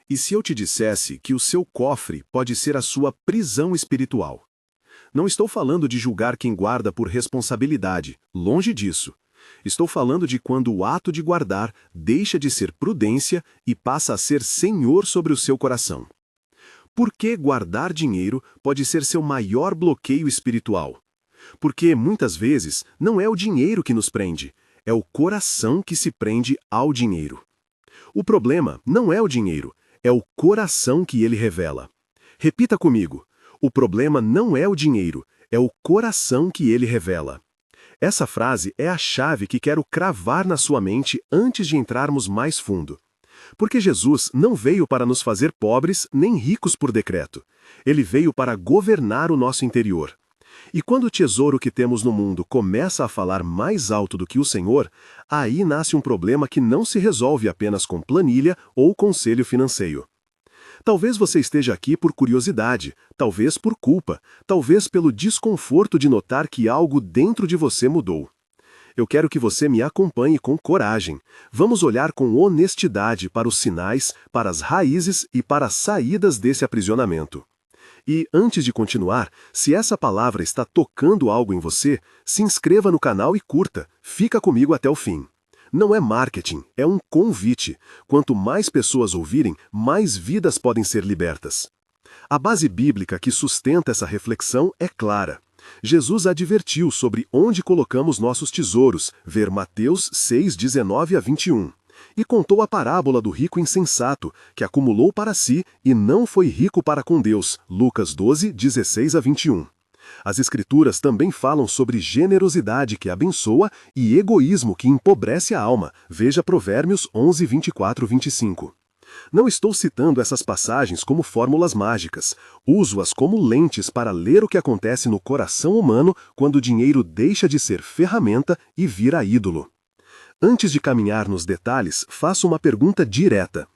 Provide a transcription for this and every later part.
E se eu te dissesse que o seu cofre pode ser a sua prisão espiritual? Não estou falando de julgar quem guarda por responsabilidade, longe disso. Estou falando de quando o ato de guardar deixa de ser prudência e passa a ser senhor sobre o seu coração. Por que guardar dinheiro pode ser seu maior bloqueio espiritual? Porque, muitas vezes, não é o dinheiro que nos prende, é o coração que se prende ao dinheiro. O problema não é o dinheiro, é o coração que ele revela. Repita comigo: o problema não é o dinheiro, é o coração que ele revela. Essa frase é a chave que quero cravar na sua mente antes de entrarmos mais fundo. Porque Jesus não veio para nos fazer pobres nem ricos por decreto. Ele veio para governar o nosso interior. E quando o tesouro que temos no mundo começa a falar mais alto do que o Senhor, aí nasce um problema que não se resolve apenas com planilha ou conselho financeiro. Talvez você esteja aqui por curiosidade, talvez por culpa, talvez pelo desconforto de notar que algo dentro de você mudou. Eu quero que você me acompanhe com coragem. Vamos olhar com honestidade para os sinais, para as raízes e para as saídas desse aprisionamento. E, antes de continuar, se essa palavra está tocando algo em você, se inscreva no canal e curta. Fica comigo até o fim. Não é marketing, é um convite. Quanto mais pessoas ouvirem, mais vidas podem ser libertas. A base bíblica que sustenta essa reflexão é clara. Jesus advertiu sobre onde colocamos nossos tesouros, ver Mateus 6, 19 a 21. E contou a parábola do rico insensato, que acumulou para si e não foi rico para com Deus, Lucas 12, 16 a 21. As Escrituras também falam sobre generosidade que abençoa e egoísmo que empobrece a alma, veja Provérbios 11, 24, 25. Não estou citando essas passagens como fórmulas mágicas, uso-as como lentes para ler o que acontece no coração humano quando o dinheiro deixa de ser ferramenta e vira ídolo. Antes de caminhar nos detalhes, faço uma pergunta direta.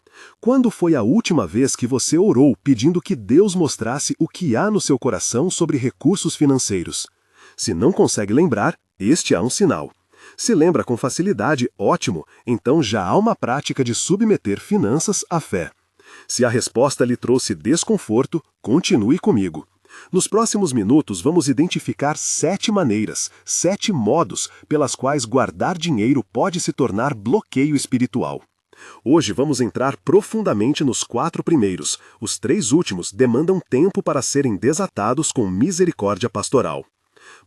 Quando foi a última vez que você orou pedindo que Deus mostrasse o que há no seu coração sobre recursos financeiros? Se não consegue lembrar, este é um sinal. Se lembra com facilidade, ótimo, então já há uma prática de submeter finanças à fé. Se a resposta lhe trouxe desconforto, continue comigo. Nos próximos minutos vamos identificar 7 maneiras, 7 modos pelas quais guardar dinheiro pode se tornar bloqueio espiritual. Hoje vamos entrar profundamente nos 4 primeiros, os 3 últimos demandam tempo para serem desatados com misericórdia pastoral.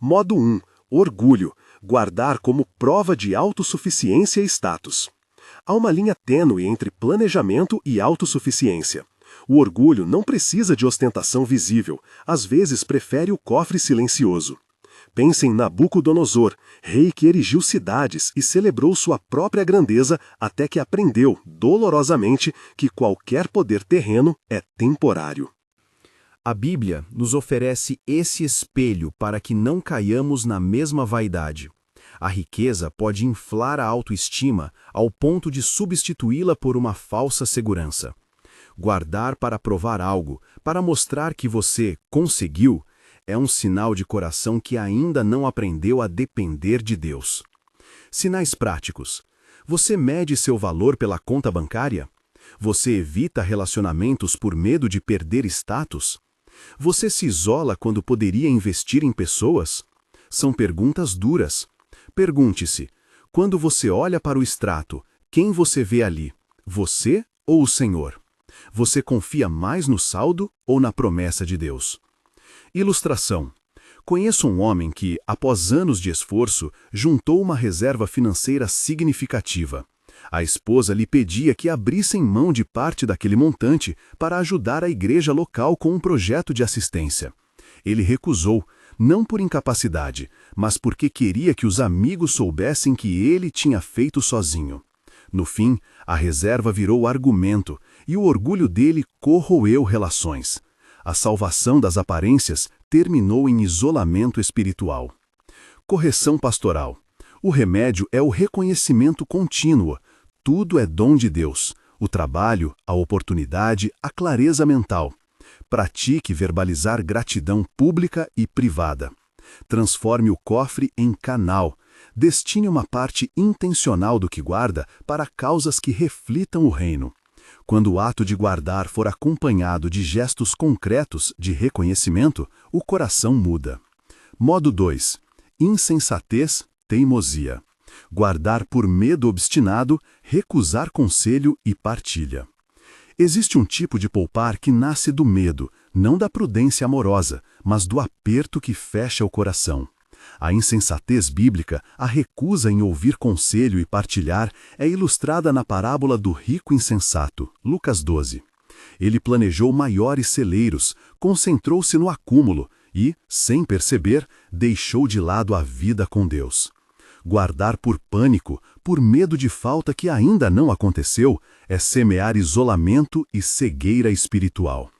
Modo 1. Orgulho. Guardar como prova de autossuficiência e status. Há uma linha tênue entre planejamento e autossuficiência. O orgulho não precisa de ostentação visível, às vezes prefere o cofre silencioso. Pense em Nabucodonosor, rei que erigiu cidades e celebrou sua própria grandeza até que aprendeu, dolorosamente, que qualquer poder terreno é temporário. A Bíblia nos oferece esse espelho para que não caiamos na mesma vaidade. A riqueza pode inflar a autoestima ao ponto de substituí-la por uma falsa segurança. Guardar para provar algo, para mostrar que você conseguiu, é um sinal de coração que ainda não aprendeu a depender de Deus. Sinais práticos. Você mede seu valor pela conta bancária? Você evita relacionamentos por medo de perder status? Você se isola quando poderia investir em pessoas? São perguntas duras. Pergunte-se, quando você olha para o extrato, quem você vê ali? Você ou o Senhor? Você confia mais no saldo ou na promessa de Deus? Ilustração. Conheço um homem que, após anos de esforço, juntou uma reserva financeira significativa. A esposa lhe pedia que abrissem mão de parte daquele montante para ajudar a igreja local com um projeto de assistência. Ele recusou, não por incapacidade, mas porque queria que os amigos soubessem que ele tinha feito sozinho. No fim, a reserva virou argumento e o orgulho dele corroeu relações. A salvação das aparências terminou em isolamento espiritual. Correção pastoral. O remédio é o reconhecimento contínuo. Tudo é dom de Deus. O trabalho, a oportunidade, a clareza mental. Pratique verbalizar gratidão pública e privada. Transforme o cofre em canal. Destine uma parte intencional do que guarda para causas que reflitam o reino. Quando o ato de guardar for acompanhado de gestos concretos de reconhecimento, o coração muda. Modo 2. Insensatez, teimosia. Guardar por medo obstinado, recusar conselho e partilha. Existe um tipo de poupar que nasce do medo, não da prudência amorosa, mas do aperto que fecha o coração. A insensatez bíblica, a recusa em ouvir conselho e partilhar, é ilustrada na parábola do rico insensato, Lucas 12. Ele planejou maiores celeiros, concentrou-se no acúmulo e, sem perceber, deixou de lado a vida com Deus. Guardar por pânico, por medo de falta que ainda não aconteceu, é semear isolamento e cegueira espiritual.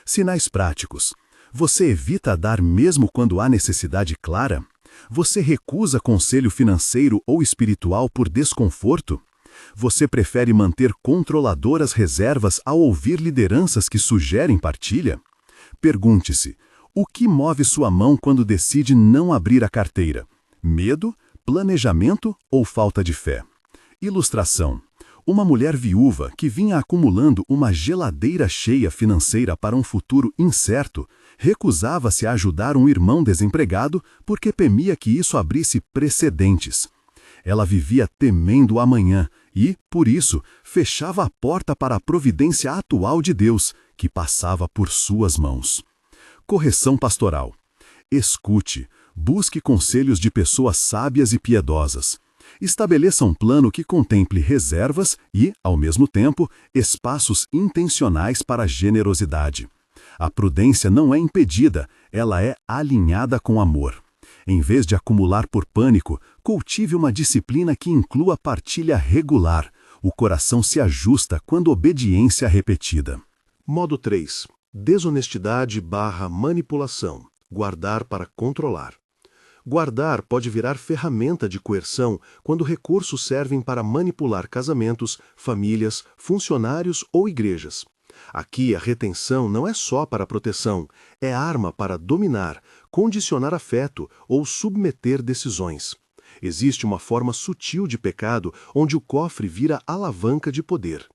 Sinais práticos. Você evita dar mesmo quando há necessidade clara? Você recusa conselho financeiro ou espiritual por desconforto? Você prefere manter controladoras reservas ao ouvir lideranças que sugerem partilha? Pergunte-se, o que move sua mão quando decide não abrir a carteira? Medo, planejamento ou falta de fé? Ilustração. Uma mulher viúva que vinha acumulando uma geladeira cheia financeira para um futuro incerto, recusava-se a ajudar um irmão desempregado porque temia que isso abrisse precedentes. Ela vivia temendo o amanhã e, por isso, fechava a porta para a providência atual de Deus, que passava por suas mãos. Correção pastoral. Escute, busque conselhos de pessoas sábias e piedosas. Estabeleça um plano que contemple reservas e, ao mesmo tempo, espaços intencionais para a generosidade. A prudência não é impedida, ela é alinhada com amor. Em vez de acumular por pânico, cultive uma disciplina que inclua partilha regular. O coração se ajusta quando obediência é repetida. Modo 3. Desonestidade/manipulação. Guardar para controlar. Guardar pode virar ferramenta de coerção quando recursos servem para manipular casamentos, famílias, funcionários ou igrejas. Aqui a retenção não é só para proteção, é arma para dominar, condicionar afeto ou submeter decisões. Existe uma forma sutil de pecado onde o cofre vira alavanca de poder.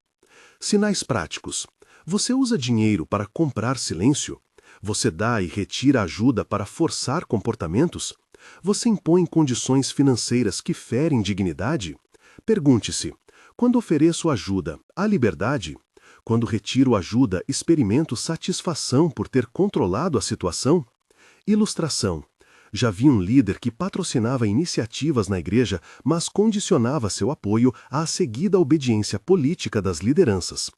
Sinais práticos. Você usa dinheiro para comprar silêncio? Você dá e retira ajuda para forçar comportamentos? Você impõe condições financeiras que ferem dignidade? Pergunte-se, quando ofereço ajuda, há liberdade? Quando retiro ajuda, experimento satisfação por ter controlado a situação? Ilustração. Já vi um líder que patrocinava iniciativas na igreja, mas condicionava seu apoio à seguida obediência política das lideranças.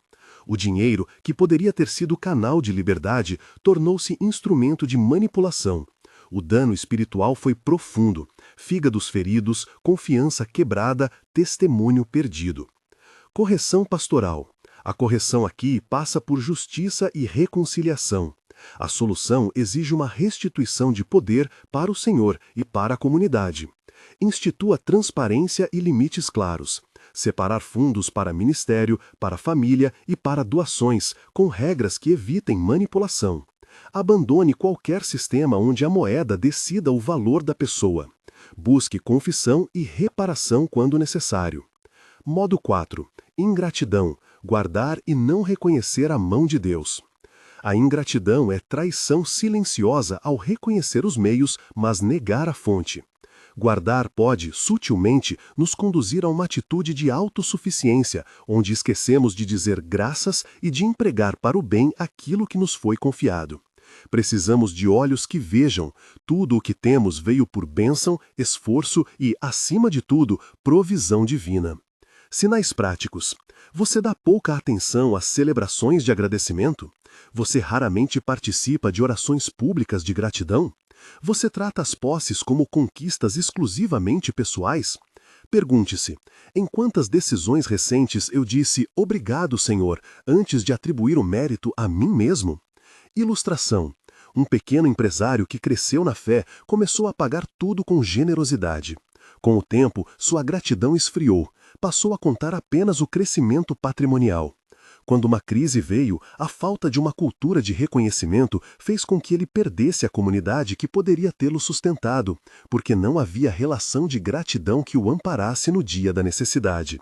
O dinheiro, que poderia ter sido canal de liberdade, tornou-se instrumento de manipulação. O dano espiritual foi profundo, fígados feridos, confiança quebrada, testemunho perdido. Correção pastoral. A correção aqui passa por justiça e reconciliação. A solução exige uma restituição de poder para o Senhor e para a comunidade. Institua transparência e limites claros. Separar fundos para ministério, para família e para doações, com regras que evitem manipulação. Abandone qualquer sistema onde a moeda decida o valor da pessoa. Busque confissão e reparação quando necessário. Modo 4. Ingratidão. Guardar e não reconhecer a mão de Deus. A ingratidão é traição silenciosa ao reconhecer os meios, mas negar a fonte. Guardar pode, sutilmente, nos conduzir a uma atitude de autossuficiência, onde esquecemos de dizer graças e de empregar para o bem aquilo que nos foi confiado. Precisamos de olhos que vejam. Tudo o que temos veio por bênção, esforço e, acima de tudo, provisão divina. Sinais práticos. Você dá pouca atenção às celebrações de agradecimento? Você raramente participa de orações públicas de gratidão? Você trata as posses como conquistas exclusivamente pessoais? Pergunte-se, em quantas decisões recentes eu disse obrigado, Senhor, antes de atribuir o mérito a mim mesmo? Ilustração. Um pequeno empresário que cresceu na fé começou a pagar tudo com generosidade. Com o tempo, sua gratidão esfriou, passou a contar apenas o crescimento patrimonial. Quando uma crise veio, a falta de uma cultura de reconhecimento fez com que ele perdesse a comunidade que poderia tê-lo sustentado, porque não havia relação de gratidão que o amparasse no dia da necessidade.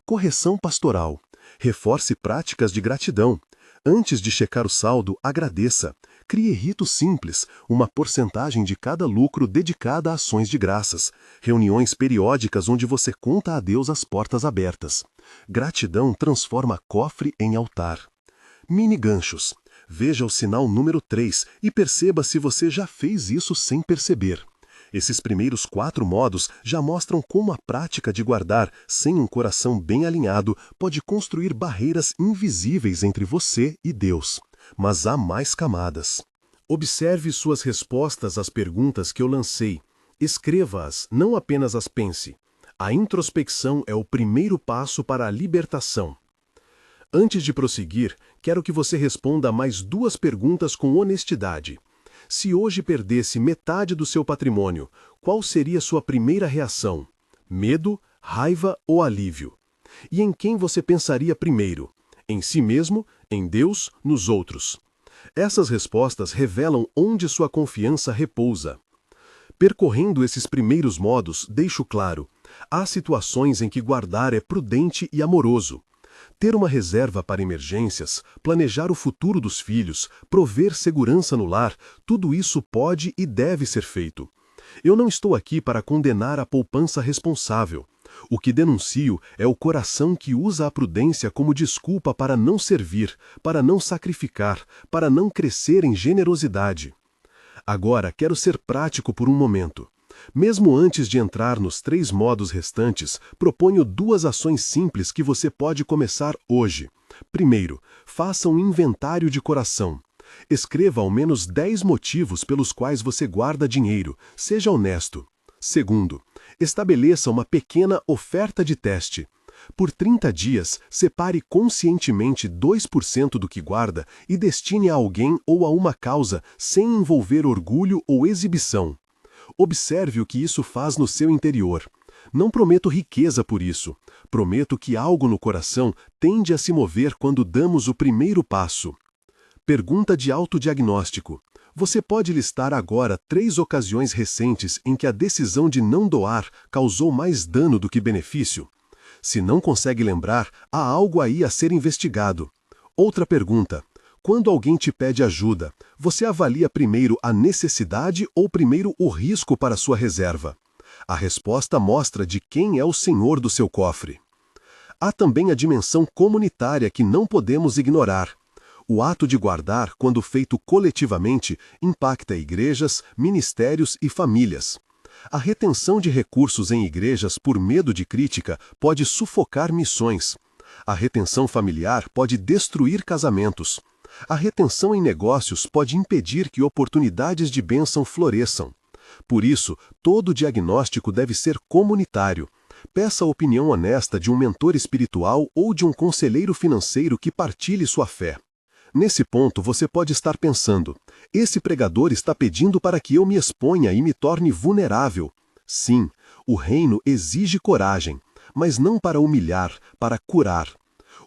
Correção pastoral. Reforce práticas de gratidão. Antes de checar o saldo, agradeça. Crie ritos simples, uma porcentagem de cada lucro dedicada a ações de graças. Reuniões periódicas onde você conta a Deus as portas abertas. Gratidão transforma cofre em altar. Mini ganchos. Veja o sinal número 3 e perceba se você já fez isso sem perceber. Esses primeiros 4 modos já mostram como a prática de guardar sem um coração bem alinhado pode construir barreiras invisíveis entre você e Deus. Mas há mais camadas. Observe suas respostas às perguntas que eu lancei. Escreva-as, não apenas as pense. A introspecção é o primeiro passo para a libertação. Antes de prosseguir, quero que você responda a mais 2 perguntas com honestidade. Se hoje perdesse metade do seu patrimônio, qual seria sua primeira reação? Medo, raiva ou alívio? E em quem você pensaria primeiro? Em si mesmo, em Deus, nos outros? Essas respostas revelam onde sua confiança repousa. Percorrendo esses primeiros modos, deixo claro, há situações em que guardar é prudente e amoroso. Ter uma reserva para emergências, planejar o futuro dos filhos, prover segurança no lar, tudo isso pode e deve ser feito. Eu não estou aqui para condenar a poupança responsável. O que denuncio é o coração que usa a prudência como desculpa para não servir, para não sacrificar, para não crescer em generosidade. Agora, quero ser prático por um momento. Mesmo antes de entrar nos 3 modos restantes, proponho 2 ações simples que você pode começar hoje. Primeiro, faça um inventário de coração. Escreva ao menos 10 motivos pelos quais você guarda dinheiro. Seja honesto. Segundo, estabeleça uma pequena oferta de teste. Por 30 dias, separe conscientemente 2% do que guarda e destine a alguém ou a uma causa sem envolver orgulho ou exibição. Observe o que isso faz no seu interior. Não prometo riqueza por isso. Prometo que algo no coração tende a se mover quando damos o primeiro passo. Pergunta de autodiagnóstico. Você pode listar agora 3 ocasiões recentes em que a decisão de não doar causou mais dano do que benefício? Se não consegue lembrar, há algo aí a ser investigado. Outra pergunta. Quando alguém te pede ajuda, você avalia primeiro a necessidade ou primeiro o risco para sua reserva? A resposta mostra de quem é o senhor do seu cofre. Há também a dimensão comunitária que não podemos ignorar. O ato de guardar, quando feito coletivamente, impacta igrejas, ministérios e famílias. A retenção de recursos em igrejas por medo de crítica pode sufocar missões. A retenção familiar pode destruir casamentos. A retenção em negócios pode impedir que oportunidades de bênção floresçam. Por isso, todo diagnóstico deve ser comunitário. Peça a opinião honesta de um mentor espiritual ou de um conselheiro financeiro que partilhe sua fé. Nesse ponto, você pode estar pensando, esse pregador está pedindo para que eu me exponha e me torne vulnerável. Sim, o reino exige coragem, mas não para humilhar, para curar.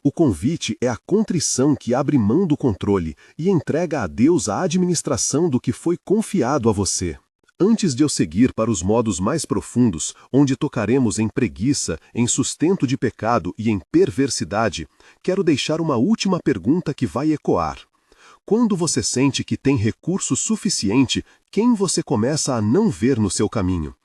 O convite é a contrição que abre mão do controle e entrega a Deus a administração do que foi confiado a você. Antes de eu seguir para os modos mais profundos, onde tocaremos em preguiça, em sustento de pecado e em perversidade, quero deixar uma última pergunta que vai ecoar. Quando você sente que tem recurso suficiente, quem você começa a não ver no seu caminho?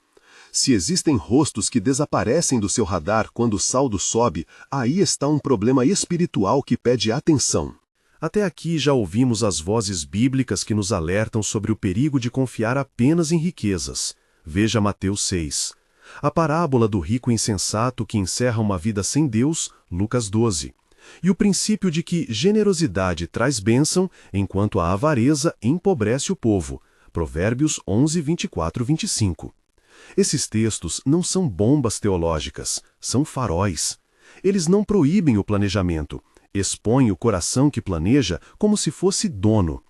Se existem rostos que desaparecem do seu radar quando o saldo sobe, aí está um problema espiritual que pede atenção. Até aqui já ouvimos as vozes bíblicas que nos alertam sobre o perigo de confiar apenas em riquezas. Veja Mateus 6. A parábola do rico insensato que encerra uma vida sem Deus, Lucas 12. E o princípio de que generosidade traz bênção, enquanto a avareza empobrece o povo, Provérbios 11, 24, 25. Esses textos não são bombas teológicas, são faróis. Eles não proíbem o planejamento, expõem o coração que planeja como se fosse dono.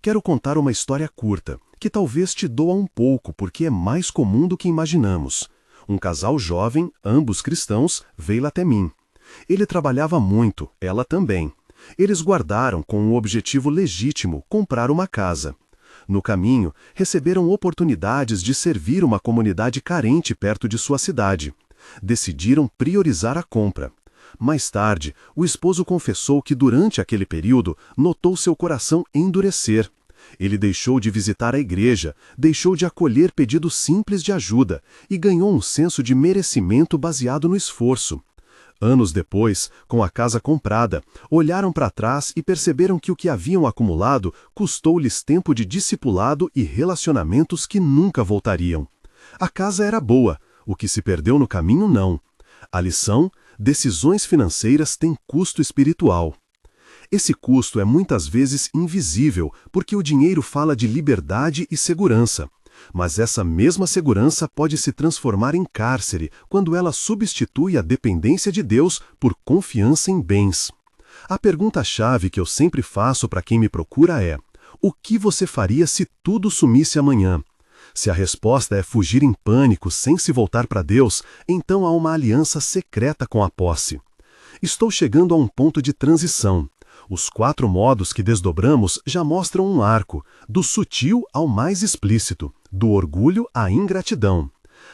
Quero contar uma história curta, que talvez te doa um pouco porque é mais comum do que imaginamos. Um casal jovem, ambos cristãos, veio até mim. Ele trabalhava muito, ela também. Eles guardaram com um objetivo legítimo, comprar uma casa. No caminho, receberam oportunidades de servir uma comunidade carente perto de sua cidade. Decidiram priorizar a compra. Mais tarde, o esposo confessou que durante aquele período notou seu coração endurecer. Ele deixou de visitar a igreja, deixou de acolher pedidos simples de ajuda e ganhou um senso de merecimento baseado no esforço. Anos depois, com a casa comprada, olharam para trás e perceberam que o que haviam acumulado custou-lhes tempo de discipulado e relacionamentos que nunca voltariam. A casa era boa, o que se perdeu no caminho não. A lição: decisões financeiras têm custo espiritual. Esse custo é muitas vezes invisível, porque o dinheiro fala de liberdade e segurança. Mas essa mesma segurança pode se transformar em cárcere quando ela substitui a dependência de Deus por confiança em bens. A pergunta-chave que eu sempre faço para quem me procura é: o que você faria se tudo sumisse amanhã? Se a resposta é fugir em pânico sem se voltar para Deus, então há uma aliança secreta com a posse. Estou chegando a um ponto de transição. Os 4 modos que desdobramos já mostram um arco, do sutil ao mais explícito, do orgulho à ingratidão.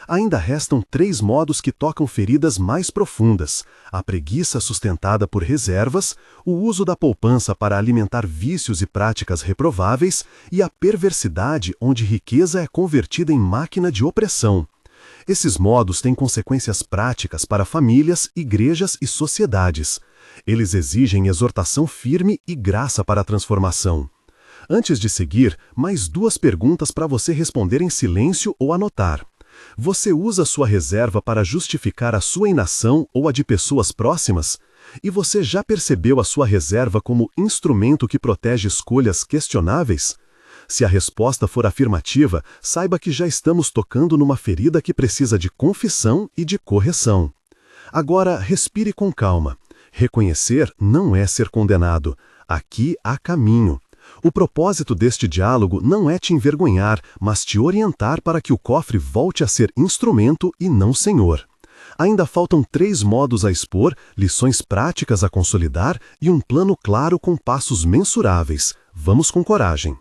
Ainda restam 3 modos que tocam feridas mais profundas: a preguiça sustentada por reservas, o uso da poupança para alimentar vícios e práticas reprováveis e a perversidade onde riqueza é convertida em máquina de opressão. Esses modos têm consequências práticas para famílias, igrejas e sociedades. Eles exigem exortação firme e graça para a transformação. Antes de seguir, mais 2 perguntas para você responder em silêncio ou anotar. Você usa sua reserva para justificar a sua inação ou a de pessoas próximas? E você já percebeu a sua reserva como instrumento que protege escolhas questionáveis? Se a resposta for afirmativa, saiba que já estamos tocando numa ferida que precisa de confissão e de correção. Agora, respire com calma. Reconhecer não é ser condenado. Aqui há caminho. O propósito deste diálogo não é te envergonhar, mas te orientar para que o cofre volte a ser instrumento e não senhor. Ainda faltam 3 modos a expor, lições práticas a consolidar e um plano claro com passos mensuráveis. Vamos com coragem.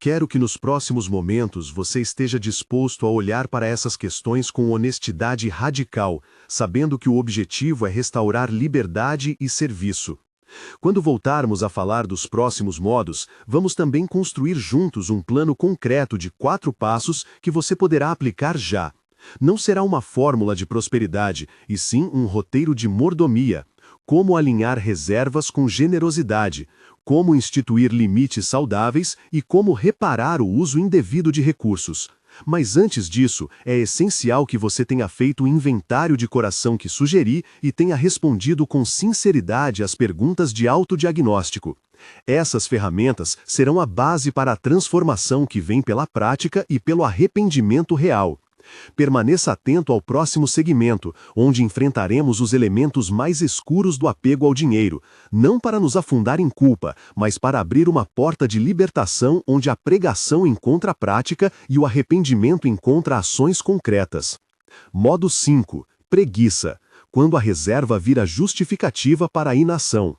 Quero que nos próximos momentos você esteja disposto a olhar para essas questões com honestidade radical, sabendo que o objetivo é restaurar liberdade e serviço. Quando voltarmos a falar dos próximos modos, vamos também construir juntos um plano concreto de 4 passos que você poderá aplicar já. Não será uma fórmula de prosperidade, e sim um roteiro de mordomia. Como alinhar reservas com generosidade, como instituir limites saudáveis e como reparar o uso indevido de recursos. Mas antes disso, é essencial que você tenha feito o inventário de coração que sugeri e tenha respondido com sinceridade às perguntas de autodiagnóstico. Essas ferramentas serão a base para a transformação que vem pela prática e pelo arrependimento real. Permaneça atento ao próximo segmento, onde enfrentaremos os elementos mais escuros do apego ao dinheiro, não para nos afundar em culpa, mas para abrir uma porta de libertação onde a pregação encontra a prática e o arrependimento encontra ações concretas. Modo 5. Preguiça, quando a reserva vira justificativa para a inação.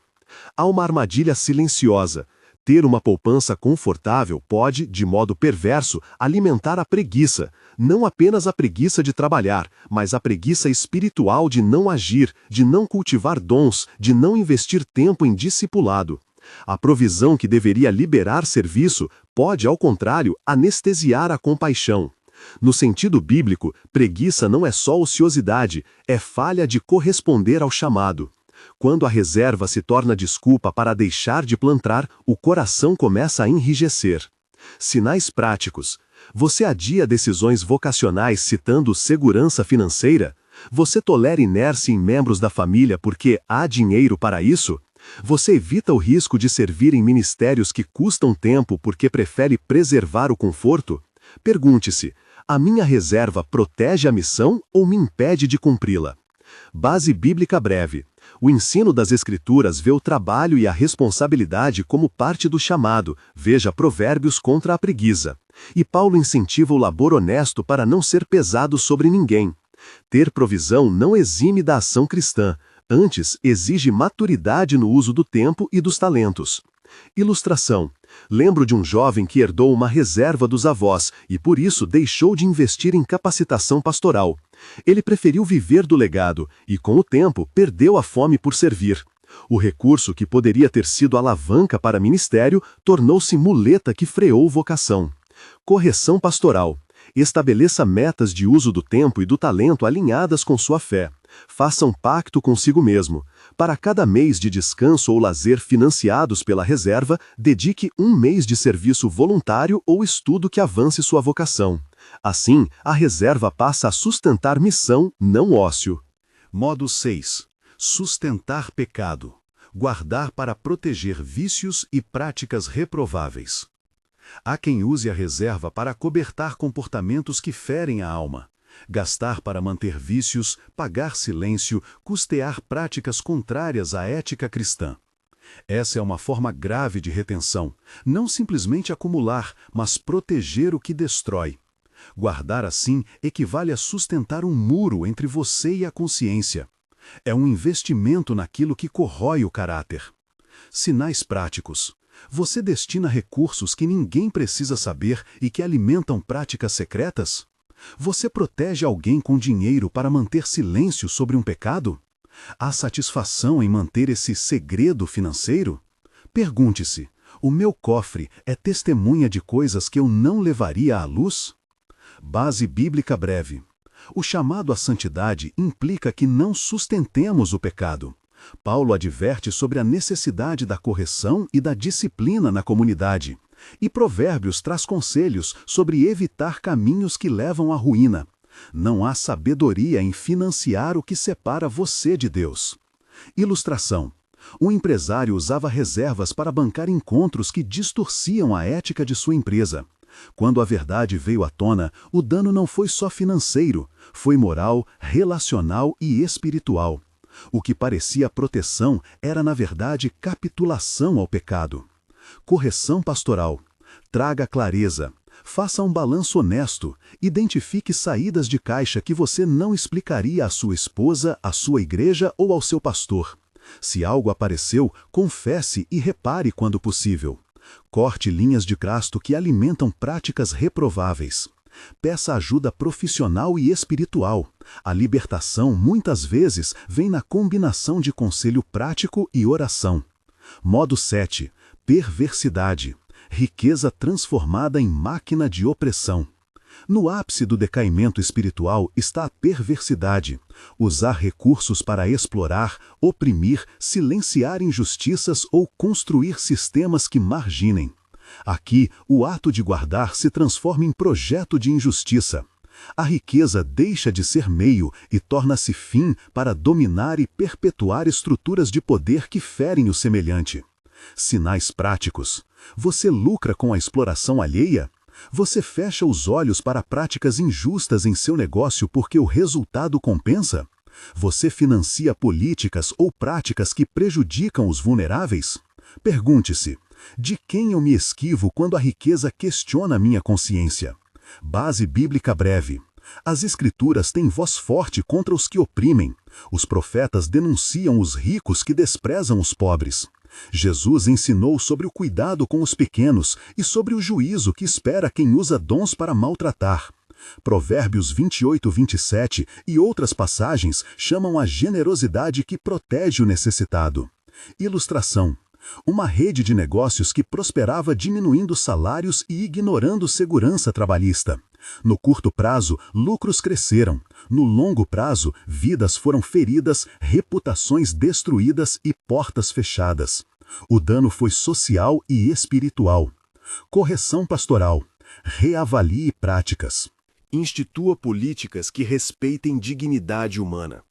Há uma armadilha silenciosa. Ter uma poupança confortável pode, de modo perverso, alimentar a preguiça, não apenas a preguiça de trabalhar, mas a preguiça espiritual de não agir, de não cultivar dons, de não investir tempo em discipulado. A provisão que deveria liberar serviço pode, ao contrário, anestesiar a compaixão. No sentido bíblico, preguiça não é só ociosidade, é falha de corresponder ao chamado. Quando a reserva se torna desculpa para deixar de plantar, o coração começa a enrijecer. Sinais práticos. Você adia decisões vocacionais citando segurança financeira? Você tolera inércia em membros da família porque há dinheiro para isso? Você evita o risco de servir em ministérios que custam tempo porque prefere preservar o conforto? Pergunte-se: a minha reserva protege a missão ou me impede de cumpri-la? Base bíblica breve. O ensino das Escrituras vê o trabalho e a responsabilidade como parte do chamado, veja Provérbios contra a preguiça. E Paulo incentiva o labor honesto para não ser pesado sobre ninguém. Ter provisão não exime da ação cristã, antes exige maturidade no uso do tempo e dos talentos. Ilustração. Lembro de um jovem que herdou uma reserva dos avós e por isso deixou de investir em capacitação pastoral. Ele preferiu viver do legado e, com o tempo, perdeu a fome por servir. O recurso que poderia ter sido alavanca para ministério tornou-se muleta que freou vocação. Correção pastoral. Estabeleça metas de uso do tempo e do talento alinhadas com sua fé. Faça um pacto consigo mesmo. Para cada mês de descanso ou lazer financiados pela reserva, dedique um mês de serviço voluntário ou estudo que avance sua vocação. Assim, a reserva passa a sustentar missão, não ócio. Modo 6. Sustentar pecado. Guardar para proteger vícios e práticas reprováveis. Há quem use a reserva para acobertar comportamentos que ferem a alma, gastar para manter vícios, pagar silêncio, custear práticas contrárias à ética cristã. Essa é uma forma grave de retenção, não simplesmente acumular, mas proteger o que destrói. Guardar assim equivale a sustentar um muro entre você e a consciência. É um investimento naquilo que corrói o caráter. Sinais práticos. Você destina recursos que ninguém precisa saber e que alimentam práticas secretas? Você protege alguém com dinheiro para manter silêncio sobre um pecado? Há satisfação em manter esse segredo financeiro? Pergunte-se: o meu cofre é testemunha de coisas que eu não levaria à luz? Base bíblica breve. O chamado à santidade implica que não sustentemos o pecado. Paulo adverte sobre a necessidade da correção e da disciplina na comunidade. E Provérbios traz conselhos sobre evitar caminhos que levam à ruína. Não há sabedoria em financiar o que separa você de Deus. Ilustração. Um empresário usava reservas para bancar encontros que distorciam a ética de sua empresa. Quando a verdade veio à tona, o dano não foi só financeiro, foi moral, relacional e espiritual. O que parecia proteção era, na verdade, capitulação ao pecado. Correção pastoral. Traga clareza. Faça um balanço honesto. Identifique saídas de caixa que você não explicaria à sua esposa, à sua igreja ou ao seu pastor. Se algo apareceu, confesse e repare quando possível. Corte linhas de gasto que alimentam práticas reprováveis. Peça ajuda profissional e espiritual. A libertação, muitas vezes, vem na combinação de conselho prático e oração. Modo 7. Perversidade. Riqueza transformada em máquina de opressão. No ápice do decaimento espiritual está a perversidade. Usar recursos para explorar, oprimir, silenciar injustiças ou construir sistemas que marginem. Aqui, o ato de guardar se transforma em projeto de injustiça. A riqueza deixa de ser meio e torna-se fim para dominar e perpetuar estruturas de poder que ferem o semelhante. Sinais práticos. Você lucra com a exploração alheia? Você fecha os olhos para práticas injustas em seu negócio porque o resultado compensa? Você financia políticas ou práticas que prejudicam os vulneráveis? Pergunte-se: de quem eu me esquivo quando a riqueza questiona minha consciência? Base bíblica breve. As Escrituras têm voz forte contra os que oprimem. Os profetas denunciam os ricos que desprezam os pobres. Jesus ensinou sobre o cuidado com os pequenos e sobre o juízo que espera quem usa dons para maltratar. Provérbios 28:27 e outras passagens chamam a generosidade que protege o necessitado. Ilustração. Uma rede de negócios que prosperava diminuindo salários e ignorando segurança trabalhista. No curto prazo, lucros cresceram. No longo prazo, vidas foram feridas, reputações destruídas e portas fechadas. O dano foi social e espiritual. Correção pastoral. Reavalie práticas. Institua políticas que respeitem dignidade humana.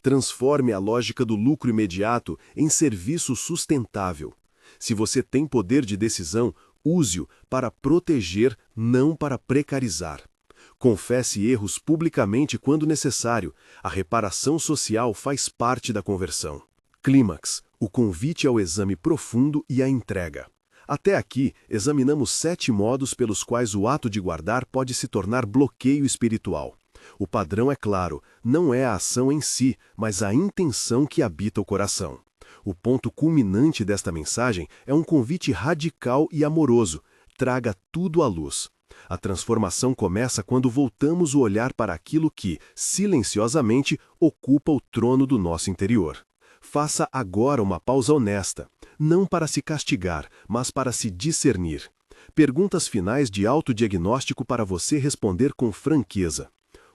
Transforme a lógica do lucro imediato em serviço sustentável. Se você tem poder de decisão, use-o para proteger, não para precarizar. Confesse erros publicamente quando necessário. A reparação social faz parte da conversão. Clímax, o convite ao exame profundo e à entrega. Até aqui, examinamos 7 modos pelos quais o ato de guardar pode se tornar bloqueio espiritual. O padrão é claro, não é a ação em si, mas a intenção que habita o coração. O ponto culminante desta mensagem é um convite radical e amoroso: traga tudo à luz. A transformação começa quando voltamos o olhar para aquilo que, silenciosamente, ocupa o trono do nosso interior. Faça agora uma pausa honesta, não para se castigar, mas para se discernir. Perguntas finais de autodiagnóstico para você responder com franqueza.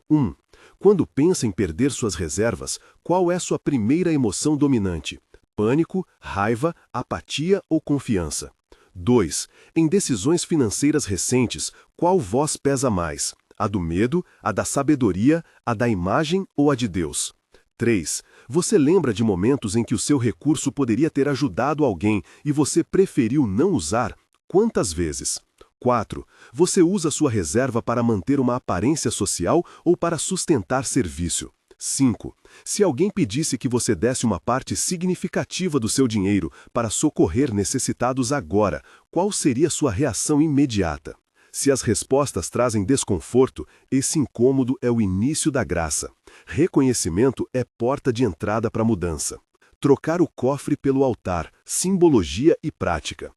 1. Quando pensa em perder suas reservas, qual é sua primeira emoção dominante? Pânico, raiva, apatia ou confiança? 2. Em decisões financeiras recentes, qual voz pesa mais? A do medo, a da sabedoria, a da imagem ou a de Deus? 3. Você lembra de momentos em que o seu recurso poderia ter ajudado alguém e você preferiu não usar? Quantas vezes? 4. Você usa sua reserva para manter uma aparência social ou para sustentar serviço? 5. Se alguém pedisse que você desse uma parte significativa do seu dinheiro para socorrer necessitados agora, qual seria sua reação imediata? Se as respostas trazem desconforto, esse incômodo é o início da graça. Reconhecimento é porta de entrada para a mudança. Trocar o cofre pelo altar, simbologia e prática.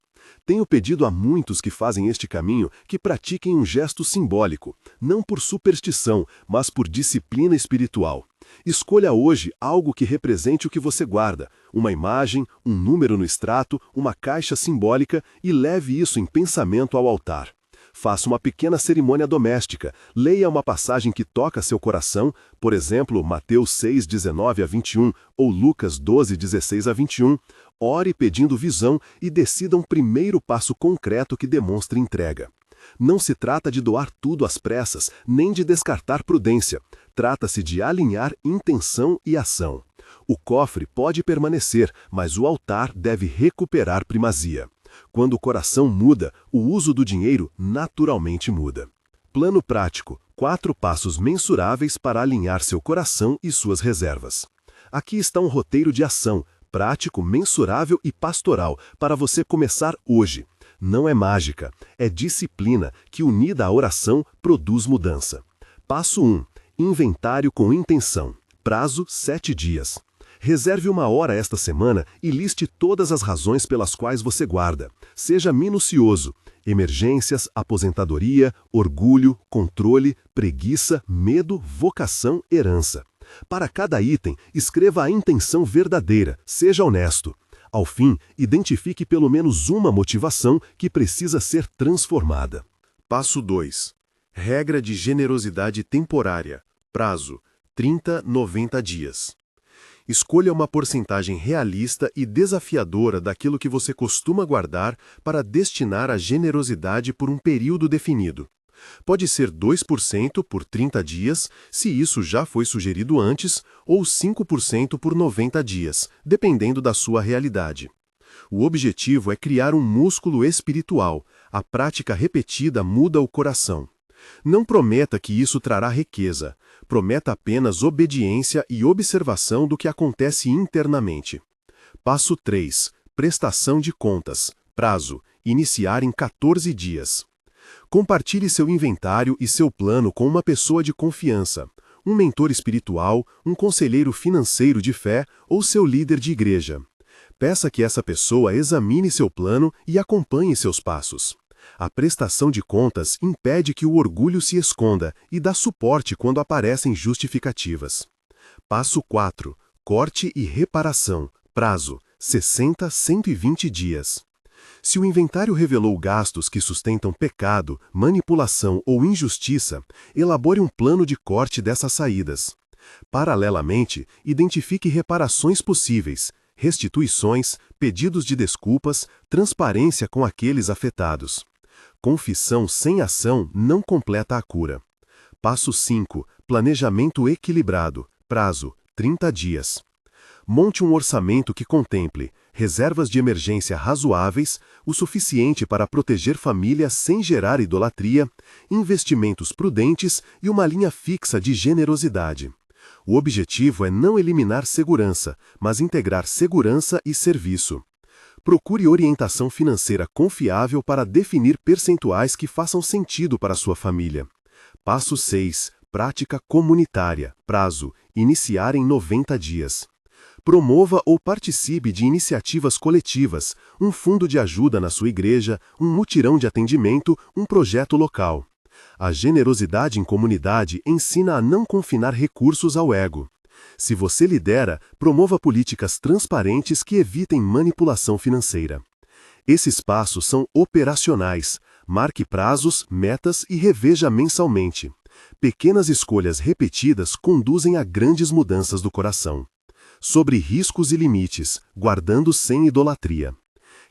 Tenho pedido a muitos que fazem este caminho que pratiquem um gesto simbólico, não por superstição, mas por disciplina espiritual. Escolha hoje algo que represente o que você guarda, uma imagem, um número no extrato, uma caixa simbólica e leve isso em pensamento ao altar. Faça uma pequena cerimônia doméstica, leia uma passagem que toca seu coração, por exemplo, Mateus 6, 19 a 21 ou Lucas 12, 16 a 21, ore pedindo visão e decida um primeiro passo concreto que demonstre entrega. Não se trata de doar tudo às pressas, nem de descartar prudência. Trata-se de alinhar intenção e ação. O cofre pode permanecer, mas o altar deve recuperar primazia. Quando o coração muda, o uso do dinheiro naturalmente muda. Plano prático: 4 passos mensuráveis para alinhar seu coração e suas reservas. Aqui está um roteiro de ação, prático, mensurável e pastoral, para você começar hoje. Não é mágica, é disciplina que, unida à oração, produz mudança. Passo 1. Inventário com intenção. Prazo: 7 dias. Reserve 1 hora esta semana e liste todas as razões pelas quais você guarda. Seja minucioso. Emergências, aposentadoria, orgulho, controle, preguiça, medo, vocação, herança. Para cada item, escreva a intenção verdadeira, seja honesto. Ao fim, identifique pelo menos uma motivação que precisa ser transformada. Passo 2. Regra de generosidade temporária. Prazo: 30, 90 dias. Escolha uma porcentagem realista e desafiadora daquilo que você costuma guardar para destinar à generosidade por um período definido. Pode ser 2% por 30 dias, se isso já foi sugerido antes, ou 5% por 90 dias, dependendo da sua realidade. O objetivo é criar um músculo espiritual. A prática repetida muda o coração. Não prometa que isso trará riqueza. Prometa apenas obediência e observação do que acontece internamente. Passo 3. Prestação de contas. Prazo: iniciar em 14 dias. Compartilhe seu inventário e seu plano com uma pessoa de confiança, um mentor espiritual, um conselheiro financeiro de fé ou seu líder de igreja. Peça que essa pessoa examine seu plano e acompanhe seus passos. A prestação de contas impede que o orgulho se esconda e dá suporte quando aparecem justificativas. Passo 4. Corte e reparação. Prazo: 60 a 120 dias. Se o inventário revelou gastos que sustentam pecado, manipulação ou injustiça, elabore um plano de corte dessas saídas. Paralelamente, identifique reparações possíveis, restituições, pedidos de desculpas, transparência com aqueles afetados. Confissão sem ação não completa a cura. Passo 5. Planejamento equilibrado. Prazo: 30 dias. Monte um orçamento que contemple reservas de emergência razoáveis, o suficiente para proteger família sem gerar idolatria, investimentos prudentes e uma linha fixa de generosidade. O objetivo é não eliminar segurança, mas integrar segurança e serviço. Procure orientação financeira confiável para definir percentuais que façam sentido para sua família. Passo 6. Prática comunitária. Prazo: iniciar em 90 dias. Promova ou participe de iniciativas coletivas, um fundo de ajuda na sua igreja, um mutirão de atendimento, um projeto local. A generosidade em comunidade ensina a não confinar recursos ao ego. Se você lidera, promova políticas transparentes que evitem manipulação financeira. Esses passos são operacionais. Marque prazos, metas e reveja mensalmente. Pequenas escolhas repetidas conduzem a grandes mudanças do coração. Sobre riscos e limites, guardando sem idolatria.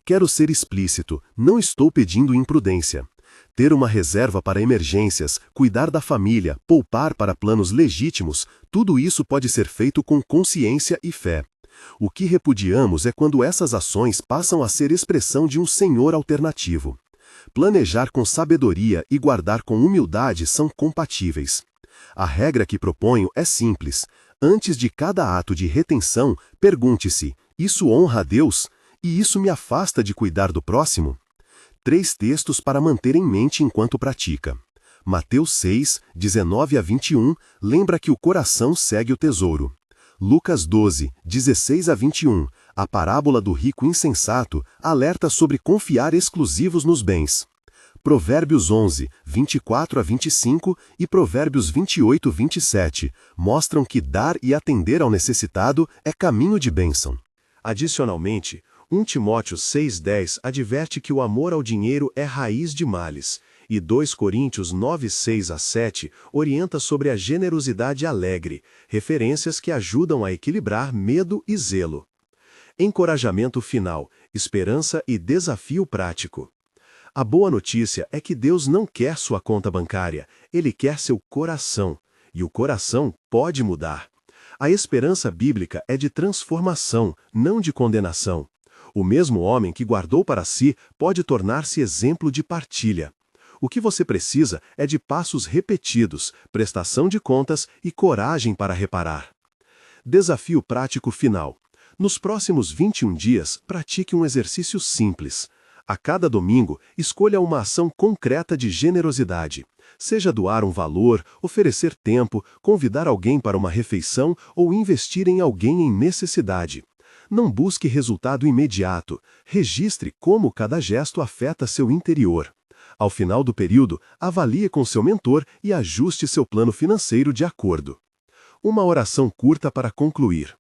Quero ser explícito, não estou pedindo imprudência. Ter uma reserva para emergências, cuidar da família, poupar para planos legítimos, tudo isso pode ser feito com consciência e fé. O que repudiamos é quando essas ações passam a ser expressão de um senhor alternativo. Planejar com sabedoria e guardar com humildade são compatíveis. A regra que proponho é simples. Antes de cada ato de retenção, pergunte-se: isso honra a Deus? E isso me afasta de cuidar do próximo? 3 textos para manter em mente enquanto pratica. Mateus 6, 19 a 21, lembra que o coração segue o tesouro. Lucas 12, 16 a 21, a parábola do rico insensato, alerta sobre confiar exclusivos nos bens. Provérbios 11, 24 a 25 e Provérbios 28, 27 mostram que dar e atender ao necessitado é caminho de bênção. Adicionalmente, 1 Timóteo 6,10 adverte que o amor ao dinheiro é raiz de males, e 2 Coríntios 9, 6 a 7 orienta sobre a generosidade alegre, referências que ajudam a equilibrar medo e zelo. Encorajamento final, esperança e desafio prático. A boa notícia é que Deus não quer sua conta bancária, Ele quer seu coração, e o coração pode mudar. A esperança bíblica é de transformação, não de condenação. O mesmo homem que guardou para si pode tornar-se exemplo de partilha. O que você precisa é de passos repetidos, prestação de contas e coragem para reparar. Desafio prático final. Nos próximos 21 dias, pratique um exercício simples. A cada domingo, escolha uma ação concreta de generosidade. Seja doar um valor, oferecer tempo, convidar alguém para uma refeição ou investir em alguém em necessidade. Não busque resultado imediato. Registre como cada gesto afeta seu interior. Ao final do período, avalie com seu mentor e ajuste seu plano financeiro de acordo. Uma oração curta para concluir.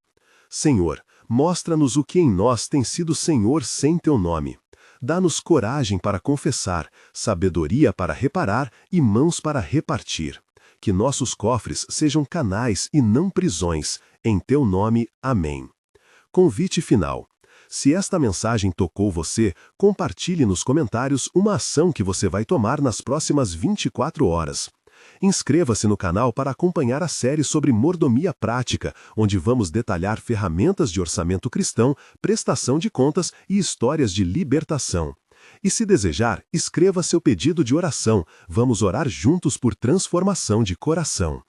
Senhor, mostra-nos o que em nós tem sido Senhor sem teu nome. Dá-nos coragem para confessar, sabedoria para reparar e mãos para repartir. Que nossos cofres sejam canais e não prisões. Em teu nome, amém. Convite final. Se esta mensagem tocou você, compartilhe nos comentários uma ação que você vai tomar nas próximas 24 horas. Inscreva-se no canal para acompanhar a série sobre mordomia prática, onde vamos detalhar ferramentas de orçamento cristão, prestação de contas e histórias de libertação. E se desejar, escreva seu pedido de oração. Vamos orar juntos por transformação de coração.